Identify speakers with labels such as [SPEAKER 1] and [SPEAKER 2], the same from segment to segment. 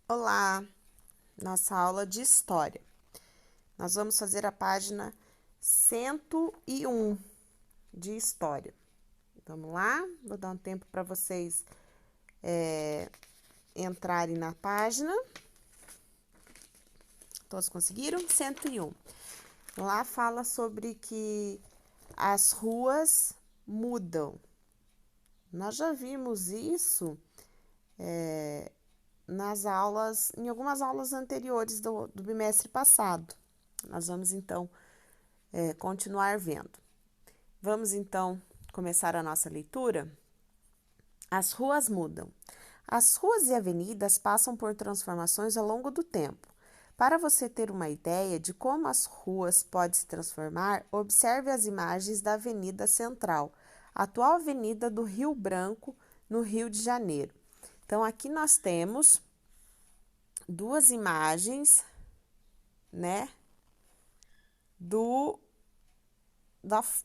[SPEAKER 1] Olá, nossa aula de história. Nós vamos fazer a página 101 de história. Vamos lá? Vou dar um tempo para vocês entrarem na página. Todos conseguiram? 101. Lá fala sobre que as ruas mudam. Nós já vimos isso nas aulas, em algumas aulas anteriores do bimestre passado. Nós vamos então continuar vendo. Vamos então começar a nossa leitura? As ruas mudam. As ruas e avenidas passam por transformações ao longo do tempo. Para você ter uma ideia de como as ruas podem se transformar, observe as imagens da Avenida Central, atual Avenida do Rio Branco, no Rio de Janeiro. Então, aqui nós temos duas imagens, né,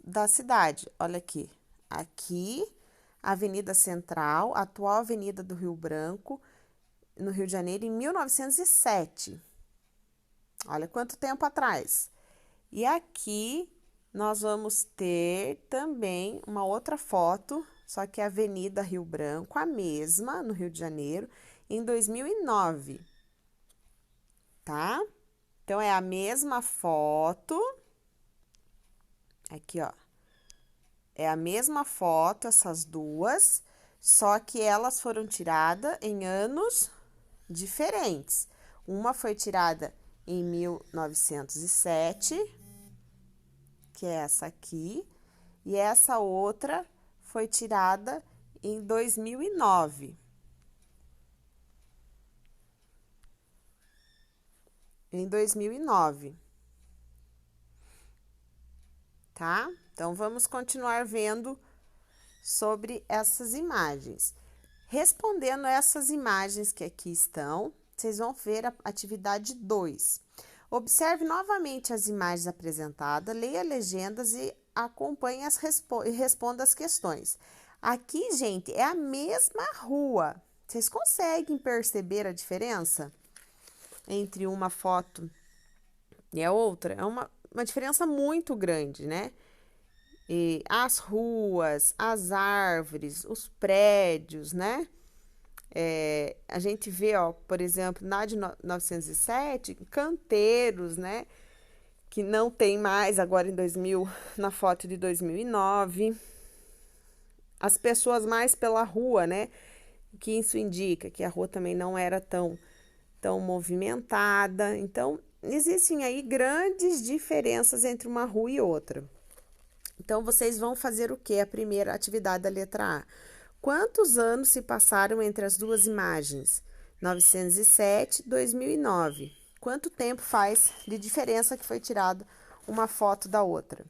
[SPEAKER 1] da cidade. Olha aqui. Aqui, Avenida Central, atual Avenida do Rio Branco, no Rio de Janeiro, em 1907. Olha quanto tempo atrás. E aqui nós vamos ter também uma outra foto, só que a Avenida Rio Branco, a mesma, no Rio de Janeiro, em 2009. Tá? Então, é a mesma foto. Aqui, ó. É a mesma foto, essas duas, só que elas foram tiradas em anos diferentes. Uma foi tirada em 1907, que é essa aqui, e essa outra foi tirada em 2009. Em 2009, tá? Então, vamos continuar vendo sobre essas imagens. Respondendo essas imagens que aqui estão, vocês vão ver a atividade 2. Observe novamente as imagens apresentadas, leia legendas e acompanhe e responda as questões. Aqui, gente, é a mesma rua. Vocês conseguem perceber a diferença entre uma foto e a outra? É uma diferença muito grande, né? E as ruas, as árvores, os prédios, né? A gente vê, ó, por exemplo, na de 907, canteiros, né? Que não tem mais agora em 2000, na foto de 2009. As pessoas mais pela rua, né? Que isso indica que a rua também não era tão movimentada. Então, existem aí grandes diferenças entre uma rua e outra. Então, vocês vão fazer o que? A primeira atividade da letra A. Quantos anos se passaram entre as duas imagens? 907 e 2009. Quanto tempo faz de diferença que foi tirada uma foto da outra?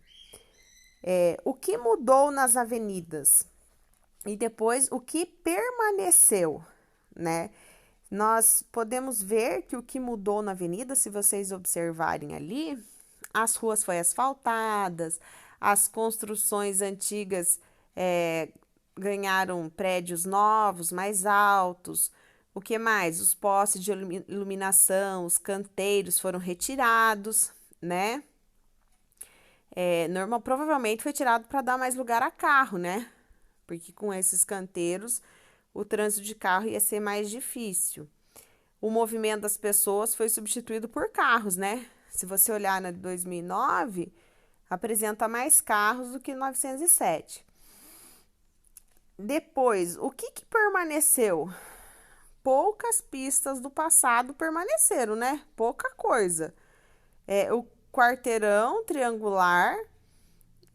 [SPEAKER 1] O que mudou nas avenidas? E depois, o que permaneceu, né? Nós podemos ver que o que mudou na avenida, se vocês observarem ali, as ruas foram asfaltadas, as construções antigas ganharam prédios novos, mais altos. O que mais? Os postes de iluminação, os canteiros foram retirados, né? Provavelmente foi tirado para dar mais lugar a carro, né? Porque com esses canteiros o trânsito de carro ia ser mais difícil. O movimento das pessoas foi substituído por carros, né? Se você olhar na de 2009, apresenta mais carros do que 907. Depois, o que permaneceu? Poucas pistas do passado permaneceram, né? Pouca coisa. O quarteirão triangular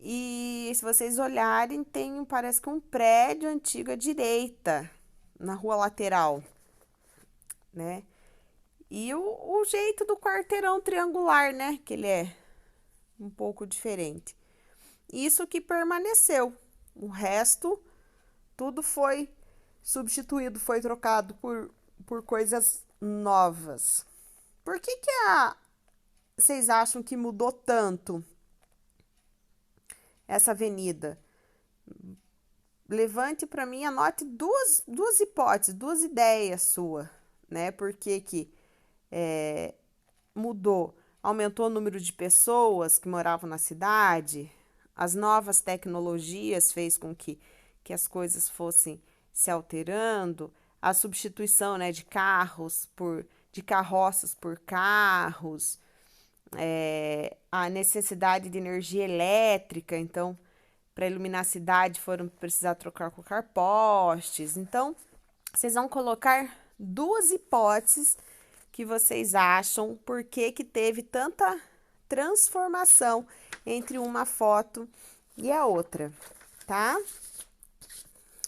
[SPEAKER 1] e se vocês olharem, parece que um prédio antigo à direita, na rua lateral, né? E o jeito do quarteirão triangular, né? Que ele é um pouco diferente. Isso que permaneceu. O resto, tudo foi substituído, foi trocado por coisas novas. Por que vocês acham que mudou tanto essa avenida? Levante para mim, anote duas hipóteses, duas ideias suas, né? Por que que mudou? Aumentou o número de pessoas que moravam na cidade, as novas tecnologias fez com que as coisas fossem se alterando, a substituição, né, de carroças por carros, a necessidade de energia elétrica, então, para iluminar a cidade foram precisar colocar postes. Então, vocês vão colocar duas hipóteses que vocês acham por que teve tanta transformação entre uma foto e a outra, tá?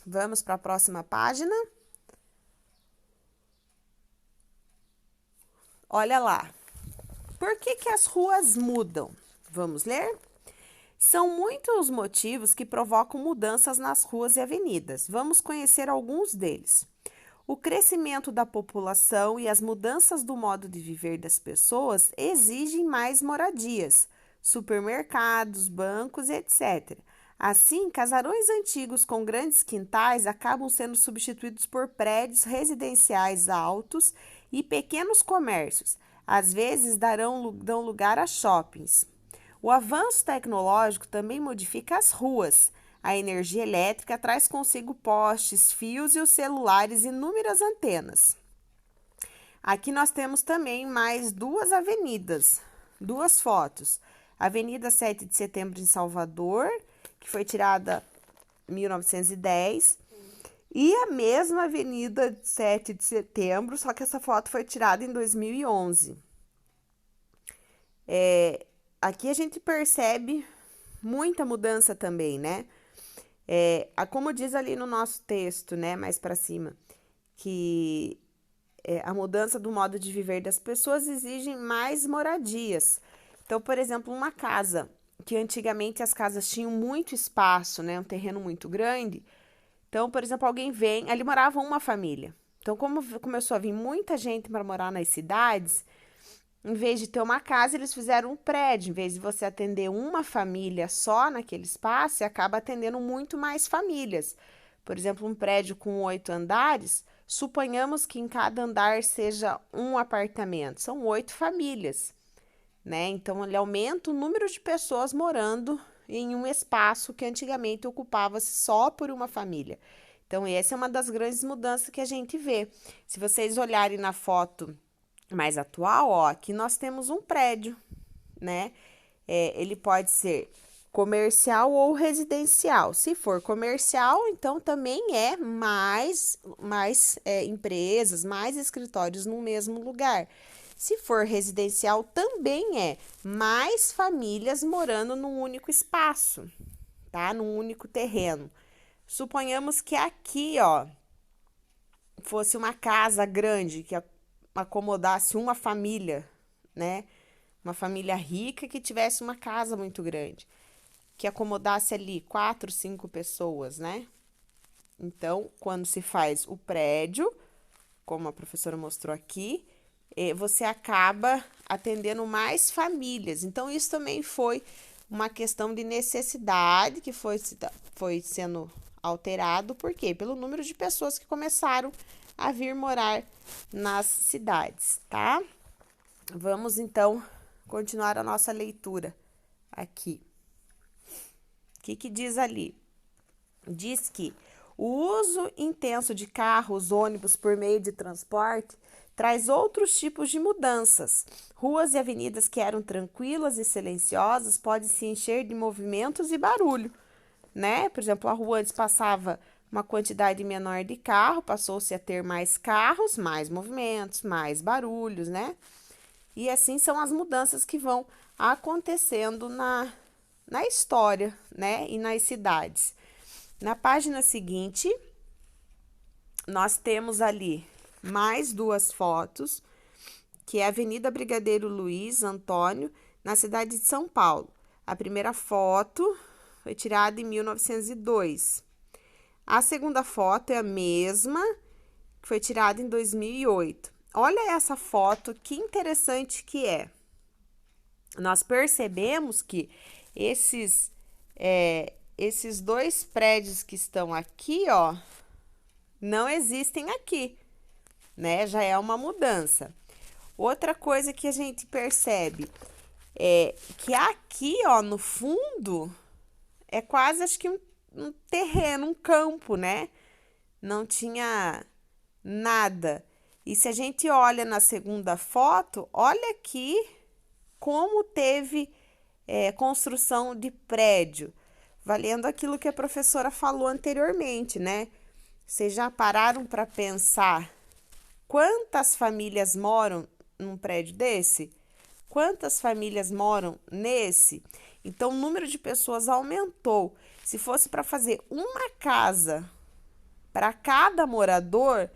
[SPEAKER 1] Vamos para a próxima página. Olha lá. Por que as ruas mudam? Vamos ler? São muitos os motivos que provocam mudanças nas ruas e avenidas. Vamos conhecer alguns deles. O crescimento da população e as mudanças do modo de viver das pessoas exigem mais moradias, supermercados, bancos, etc. Assim, casarões antigos com grandes quintais acabam sendo substituídos por prédios residenciais altos e pequenos comércios. Às vezes, dão lugar a shoppings. O avanço tecnológico também modifica as ruas. A energia elétrica traz consigo postes, fios e os celulares inúmeras antenas. Aqui nós temos também mais duas avenidas, duas fotos. Avenida 7 de Setembro em Salvador, que foi tirada em 1910, e a mesma Avenida 7 de Setembro, só que essa foto foi tirada em 2011. Aqui a gente percebe muita mudança também, né? Como diz ali no nosso texto, né, mais para cima, que a mudança do modo de viver das pessoas exige mais moradias. Então, por exemplo, uma casa, que antigamente as casas tinham muito espaço, né, um terreno muito grande. Então, por exemplo, alguém vem, ali morava uma família. Então, como começou a vir muita gente para morar nas cidades, em vez de ter uma casa, eles fizeram um prédio. Em vez de você atender uma família só naquele espaço, você acaba atendendo muito mais famílias. Por exemplo, um prédio com 8 andares, suponhamos que em cada andar seja um apartamento. São 8 famílias, né? Então, ele aumenta o número de pessoas morando em um espaço que antigamente ocupava-se só por uma família. Então, essa é uma das grandes mudanças que a gente vê. Se vocês olharem na foto mais atual, ó, aqui nós temos um prédio, né? Ele pode ser comercial ou residencial. Se for comercial, então também é mais empresas, mais escritórios no mesmo lugar. Se for residencial, também é mais famílias morando num único espaço, tá? Num único terreno. Suponhamos que aqui, ó, fosse uma casa grande que acomodasse uma família, né? Uma família rica que tivesse uma casa muito grande, que acomodasse ali 4, 5 pessoas, né? Então, quando se faz o prédio, como a professora mostrou aqui, você acaba atendendo mais famílias. Então, isso também foi uma questão de necessidade que foi sendo alterado, por quê? Pelo número de pessoas que começaram a vir morar nas cidades, tá? Vamos, então, continuar a nossa leitura aqui. O que diz ali? Diz que o uso intenso de carros, ônibus por meio de transporte traz outros tipos de mudanças. Ruas e avenidas que eram tranquilas e silenciosas podem se encher de movimentos e barulho, né? Por exemplo, a rua antes passava uma quantidade menor de carro, passou-se a ter mais carros, mais movimentos, mais barulhos, né? E assim são as mudanças que vão acontecendo na história, né? E nas cidades. Na página seguinte, nós temos ali mais duas fotos, que é a Avenida Brigadeiro Luiz Antônio, na cidade de São Paulo. A primeira foto foi tirada em 1902. A segunda foto é a mesma, que foi tirada em 2008. Olha essa foto, que interessante que é. Nós percebemos que esses dois prédios que estão aqui, ó, não existem aqui, né? Já é uma mudança. Outra coisa que a gente percebe é que aqui, ó, no fundo, é quase, acho que um terreno, um campo, né? Não tinha nada. E se a gente olha na segunda foto, olha aqui como teve construção de prédio, valendo aquilo que a professora falou anteriormente, né? Vocês já pararam para pensar quantas famílias moram num prédio desse? Quantas famílias moram nesse? Então, o número de pessoas aumentou. Se fosse para fazer uma casa para cada morador,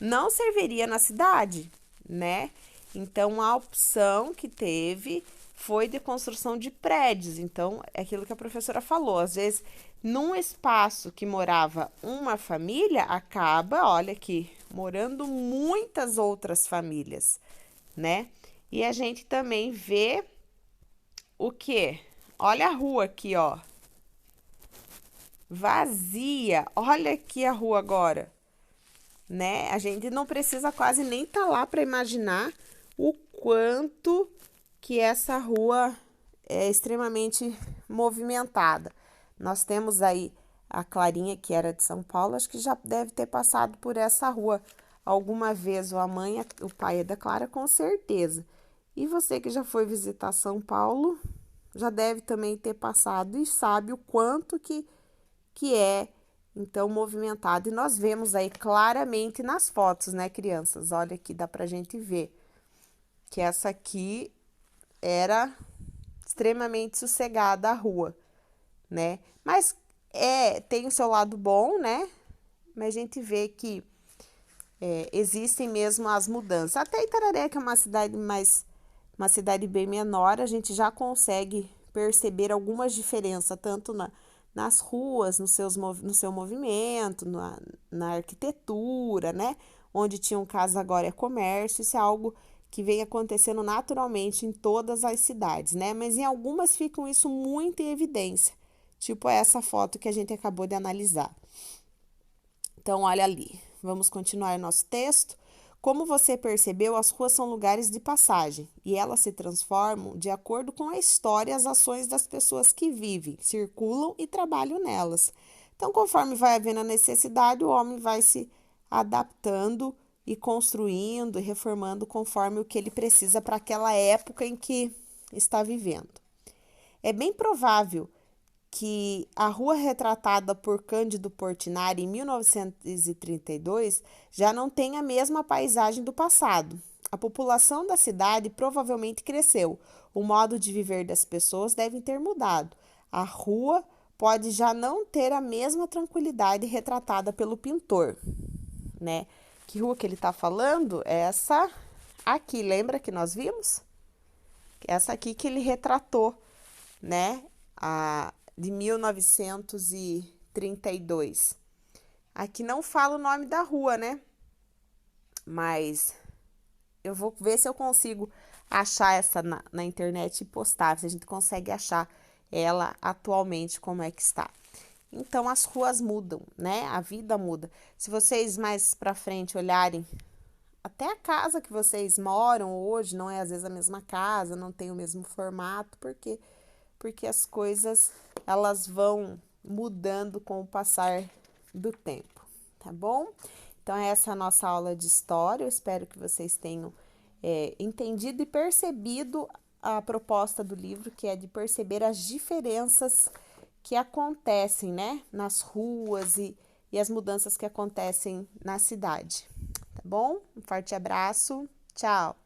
[SPEAKER 1] não serviria na cidade, né? Então, a opção que teve foi de construção de prédios. Então, é aquilo que a professora falou. Às vezes, num espaço que morava uma família, acaba, olha aqui, morando muitas outras famílias, né? E a gente também vê o quê? Olha a rua aqui, ó. Vazia. Olha aqui a rua agora, né? A gente não precisa quase nem estar lá para imaginar o quanto que essa rua é extremamente movimentada. Nós temos aí a Clarinha, que era de São Paulo, acho que já deve ter passado por essa rua alguma vez, ou a mãe, o pai da Clara, com certeza. E você que já foi visitar São Paulo, já deve também ter passado e sabe o quanto que é, então, movimentado. E nós vemos aí claramente nas fotos, né, crianças? Olha aqui, dá pra gente ver que essa aqui era extremamente sossegada a rua, né? Mas tem o seu lado bom, né? Mas a gente vê que existem mesmo as mudanças. Até Itararé, que é uma cidade bem menor, a gente já consegue perceber algumas diferenças, tanto nas ruas, no seu movimento, na arquitetura, né? Onde tinha casa agora é comércio, isso é algo que vem acontecendo naturalmente em todas as cidades, né? Mas em algumas ficam isso muito em evidência, tipo essa foto que a gente acabou de analisar. Então, olha ali, vamos continuar nosso texto. Como você percebeu, as ruas são lugares de passagem e elas se transformam de acordo com a história e as ações das pessoas que vivem, circulam e trabalham nelas. Então, conforme vai havendo a necessidade, o homem vai se adaptando e construindo e reformando conforme o que ele precisa para aquela época em que está vivendo. É bem provável que a rua retratada por Cândido Portinari em 1932 já não tem a mesma paisagem do passado. A população da cidade provavelmente cresceu. O modo de viver das pessoas deve ter mudado. A rua pode já não ter a mesma tranquilidade retratada pelo pintor, né? Que rua que ele está falando? É essa aqui, lembra que nós vimos? Essa aqui que ele retratou, né? De 1932. Aqui não fala o nome da rua, né? Mas eu vou ver se eu consigo achar essa na internet e postar, se a gente consegue achar ela atualmente, como é que está. Então, as ruas mudam, né? A vida muda. Se vocês mais para frente olharem, até a casa que vocês moram hoje não é às vezes a mesma casa, não tem o mesmo formato, porque as coisas elas vão mudando com o passar do tempo, tá bom? Então, essa é a nossa aula de história. Eu espero que vocês tenham entendido e percebido a proposta do livro, que é de perceber as diferenças que acontecem, né, nas ruas e as mudanças que acontecem na cidade, tá bom? Um forte abraço, tchau!